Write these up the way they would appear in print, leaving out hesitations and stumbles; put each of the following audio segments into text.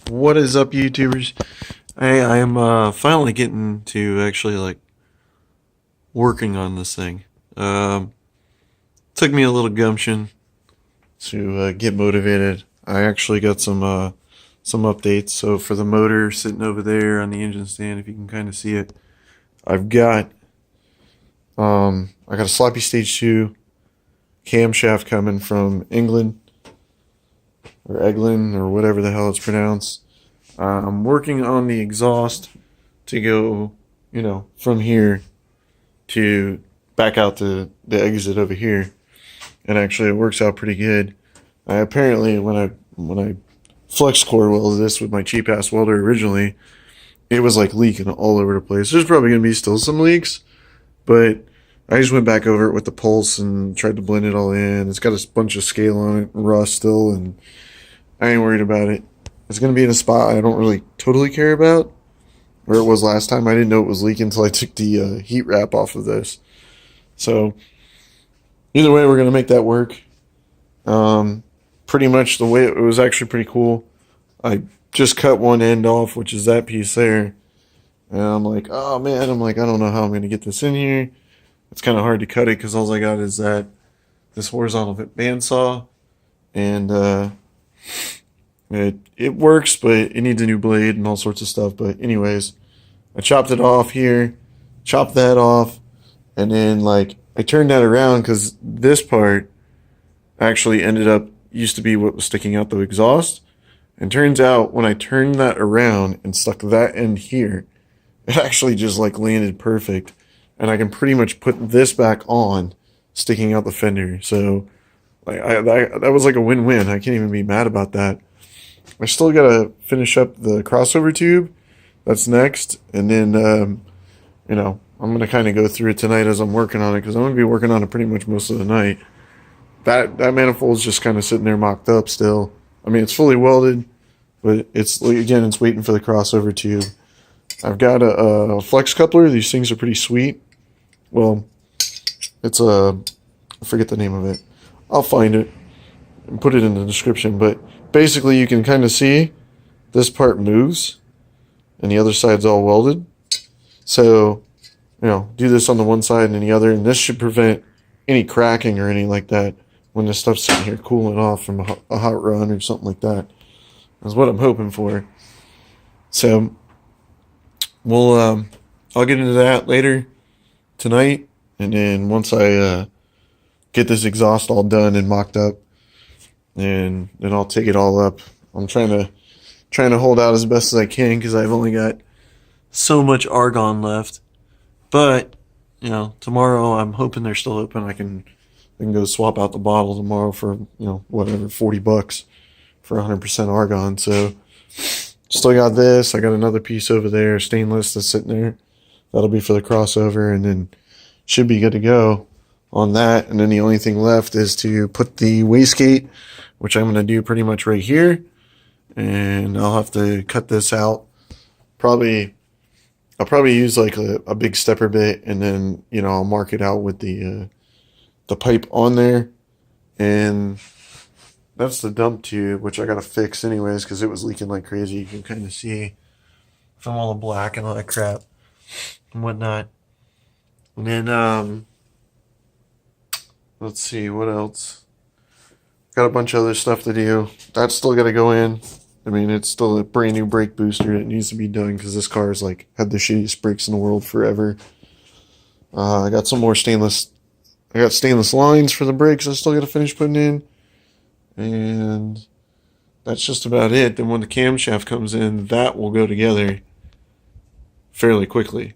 What is up, YouTubers? I am finally getting to actually like working on this thing. Took me a little gumption to get motivated. I actually got some updates. So for the motor sitting over there on the engine stand, if you can kind of see it, I've got I got a sloppy stage 2 camshaft coming from England or Eglin or whatever the hell it's pronounced. I'm working on the exhaust to go, from here to back out the exit over here, and actually it works out pretty good. I apparently when I flex core welded this with my cheap ass welder originally, it was like leaking all over the place. There's probably gonna be still some leaks, but I just went back over it with the pulse and tried to blend it all in. It's got a bunch of scale on it, rust still, and I ain't worried about it. It's going to be in a spot I don't really totally care about, where it was last time. I didn't know it was leaking until I took the heat wrap off of this. So, either way, we're going to make that work. Pretty much the way it was actually pretty cool. I just cut one end off, which is that piece there. And I'm like, oh man, I don't know how I'm going to get this in here. It's kind of hard to cut it because all I got is this horizontal bandsaw. And, it works, but it needs a new blade and all sorts of stuff. But anyways, I chopped it off here, chopped that off, and then I turned that around because this part actually used to be what was sticking out the exhaust. And turns out when I turned that around and stuck that end here, it actually just landed perfect. And I can pretty much put this back on, sticking out the fender. So that was like a win-win. I can't even be mad about that. I still gotta finish up the crossover tube. That's next, and then I'm gonna kind of go through it tonight as I'm working on it because I'm gonna be working on it pretty much most of the night. That manifold's just kind of sitting there mocked up still. I mean, it's fully welded, but it's waiting for the crossover tube. I've got a flex coupler. These things are pretty sweet. Well, it's I forget the name of it. I'll find it and put it in the description, but basically you can kind of see this part moves and the other side's all welded. So, do this on the one side and the other, and this should prevent any cracking or anything like that when this stuff's sitting here cooling off from a hot run or something like that. That's what I'm hoping for. So, I'll get into that later tonight, and then once I get this exhaust all done and mocked up, and then I'll take it all up. I'm trying to hold out as best as I can because I've only got so much argon left. But tomorrow I'm hoping they're still open. I can go swap out the bottle tomorrow for whatever, $40 for 100% argon. So still got this. I got another piece over there, stainless, that's sitting there. That'll be for the crossover, and then should be good to go on that. And then the only thing left is to put the wastegate, which I'm going to do pretty much right here. And I'll have to cut this out. I'll probably use a big stepper bit, and then, I'll mark it out with the pipe on there. And that's the dump tube, which I got to fix anyways because it was leaking like crazy. You can kind of see from all the black and all that crap and whatnot. And then, let's see, what else? Got a bunch of other stuff to do. That's still got to go in. I mean, it's still a brand new brake booster that needs to be done because this car's had the shittiest brakes in the world forever. I got some more stainless. I got stainless lines for the brakes I still got to finish putting in. And that's just about it. Then when the camshaft comes in, that will go together fairly quickly,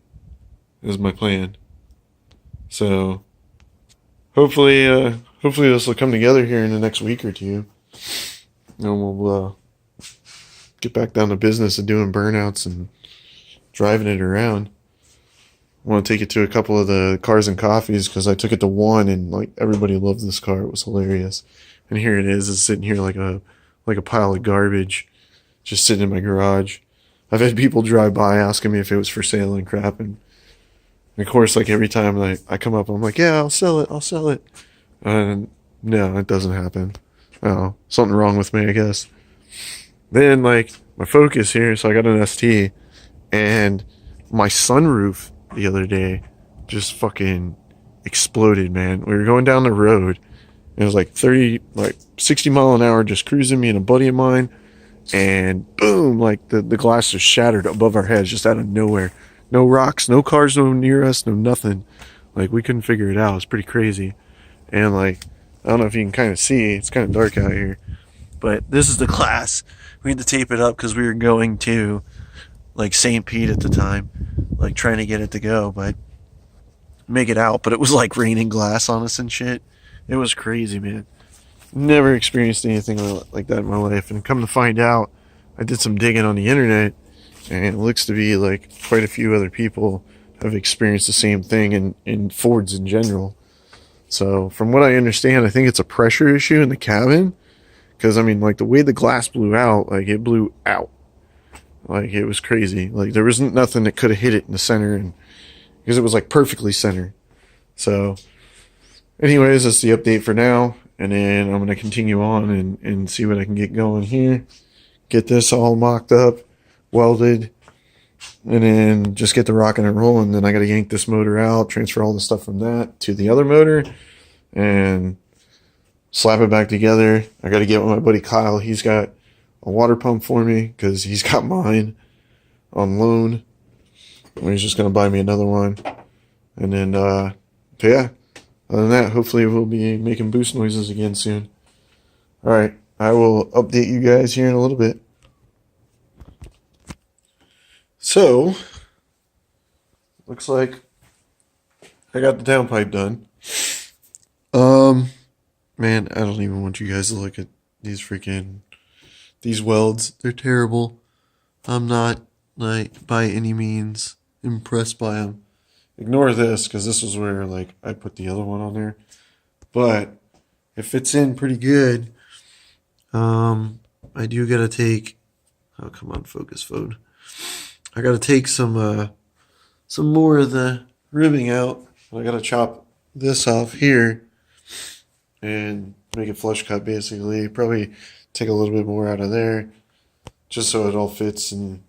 is my plan. So hopefully this will come together here in the next week or two, and we'll get back down to business of doing burnouts and driving it around. I want to take it to a couple of the cars and coffees because I took it to one and everybody loved this car. It was hilarious, and here it is. It's sitting here like a pile of garbage, just sitting in my garage. I've had people drive by asking me if it was for sale and crap, and of course, every time I come up, I'm like, yeah, I'll sell it. And no, it doesn't happen. Oh, something wrong with me, I guess. Then, my Focus here, so I got an ST, and my sunroof the other day just fucking exploded, man. We were going down the road, and it was like 60 mile an hour, just cruising, me and a buddy of mine, and boom, like the glass just shattered above our heads, just out of nowhere. No rocks, no cars, no near us, no nothing. Like, we couldn't figure it out. It's pretty crazy. And like, I don't know if you can kind of see, it's kind of dark out here, but this is the glass. We had to tape it up because we were going to like St. Pete at the time, like trying to get it to go, but make it out. But it was like raining glass on us and shit. It was crazy, man. Never experienced anything like that in my life. And come to find out, I did some digging on the internet, and it looks to be like quite a few other people have experienced the same thing in Fords in general. So from what I understand, I think it's a pressure issue in the cabin. Because, I mean, like, the way the glass blew out, like, it blew out. Like, it was crazy. Like, there wasn't nothing that could have hit it in the center, and because it was, like, perfectly centered. So, anyways, that's the update for now. And then I'm going to continue on and see what I can get going here. Get this all mocked up, welded, and then just get the rocking and rolling. Then I got to yank this motor out, transfer all the stuff from that to the other motor, and slap it back together. I got to get with my buddy Kyle. He's got a water pump for me because he's got mine on loan. And he's just going to buy me another one. And then, yeah, other than that, hopefully we'll be making boost noises again soon. All right, I will update you guys here in a little bit. So, looks like I got the downpipe done. Man, I don't even want you guys to look at these welds. They're terrible. I'm not, like, by any means impressed by them. Ignore this, because this is where, like, I put the other one on there. But it fits in pretty good. I do gotta take, oh, come on, focus phone. I gotta take some more of the ribbing out. I gotta chop this off here and make it flush cut, basically. Probably take a little bit more out of there, just so it all fits and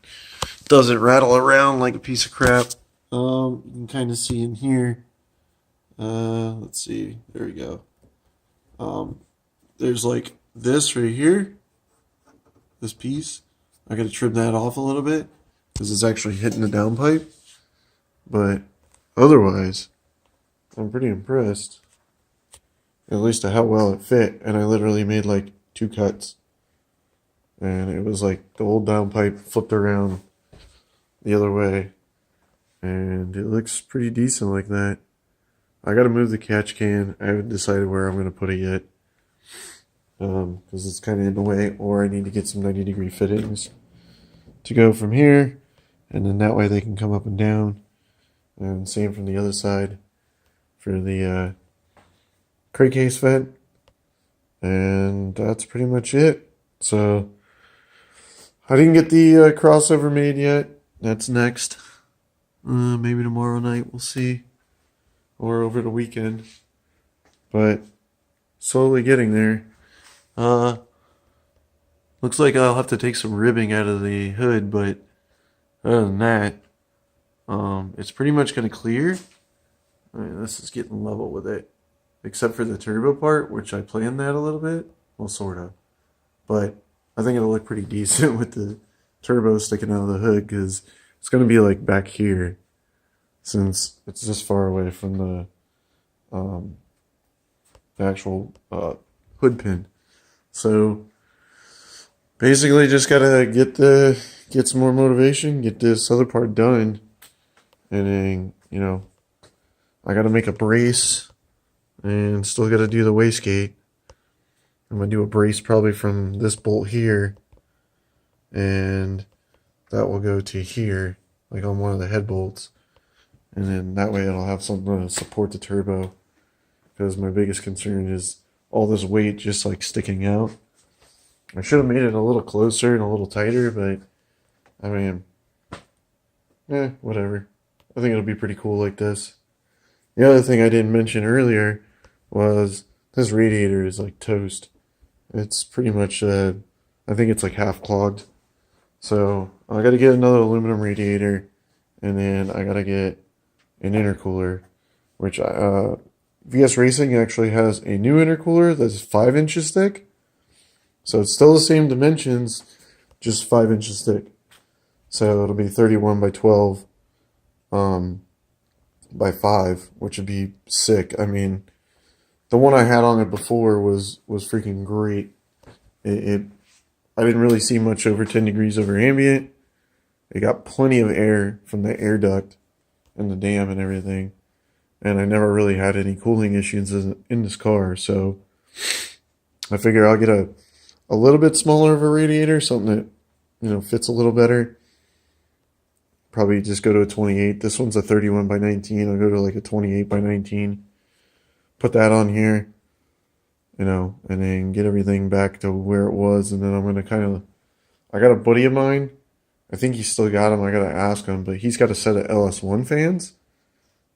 doesn't rattle around like a piece of crap. You can kind of see in here. Let's see. There we go. There's like this right here. This piece. I got to trim that off a little bit because it's actually hitting the downpipe. But otherwise, I'm pretty impressed. At least at how well it fit. And I literally made like 2 cuts. And it was like the old downpipe flipped around the other way. And it looks pretty decent like that. I got to move the catch can. I haven't decided where I'm going to put it yet. Because it's kind of in the way. Or I need to get some 90-degree fittings to go from here. And then that way they can come up and down. And same from the other side for the crate case vent. And that's pretty much it. So I didn't get the crossover made yet. That's next. Maybe tomorrow night, we'll see. Or over the weekend. But slowly getting there. Looks like I'll have to take some ribbing out of the hood, but other than that, it's pretty much going to clear. I mean, this is getting level with it. Except for the turbo part, which I planned that a little bit. Well, sort of. But I think it'll look pretty decent with the turbo sticking out of the hood, because it's going to be like back here, since it's this far away from the actual hood pin. So basically just gotta get some more motivation, get this other part done, and then, you know, I gotta make a brace and still gotta do the wastegate. I'm gonna do a brace probably from this bolt here, and that will go to here, like on one of the head bolts, and then that way it'll have something to support the turbo, because my biggest concern is all this weight just like sticking out. I should have made it a little closer and a little tighter, but I mean, whatever. I think it'll be pretty cool like this. The other thing I didn't mention earlier was this radiator is like toast. It's pretty much, I think it's like half clogged. So I got to get another aluminum radiator, and then I got to get an intercooler, which VS Racing actually has a new intercooler that's 5 inches thick. So it's still the same dimensions, just 5 inches thick. So it'll be 31 by 12 by 5, which would be sick. I mean, the one I had on it before was freaking great. It I didn't really see much over 10 degrees over ambient. It got plenty of air from the air duct and the dam and everything. And I never really had any cooling issues in this car. So I figure I'll get a little bit smaller of a radiator, something that, fits a little better. Probably just go to a 28. This one's a 31 by 19. I'll go to like a 28 by 19. Put that on here, and then get everything back to where it was. And then I'm going to I got a buddy of mine. I think he's still got them. I got to ask him, but he's got a set of LS1 fans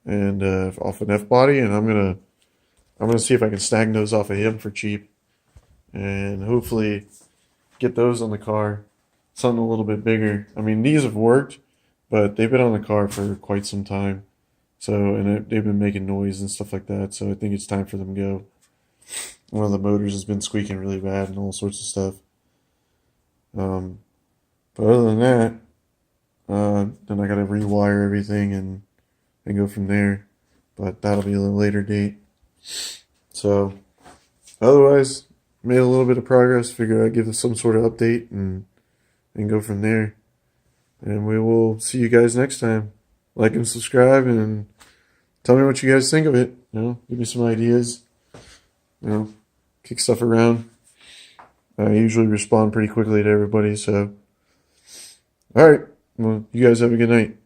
and off an F body. And I'm going to see if I can snag those off of him for cheap and hopefully get those on the car. Something a little bit bigger. I mean, these have worked, but they've been on the car for quite some time. So, and they've been making noise and stuff like that. So I think it's time for them to go. One of the motors has been squeaking really bad and all sorts of stuff. But other than that, then I got to rewire everything and go from there. But that'll be a little later date. So, otherwise, made a little bit of progress. Figured I'd give us some sort of update and go from there. And we will see you guys next time. Like and subscribe and tell me what you guys think of it. Give me some ideas. Kick stuff around. I usually respond pretty quickly to everybody. So, all right. Well, you guys have a good night.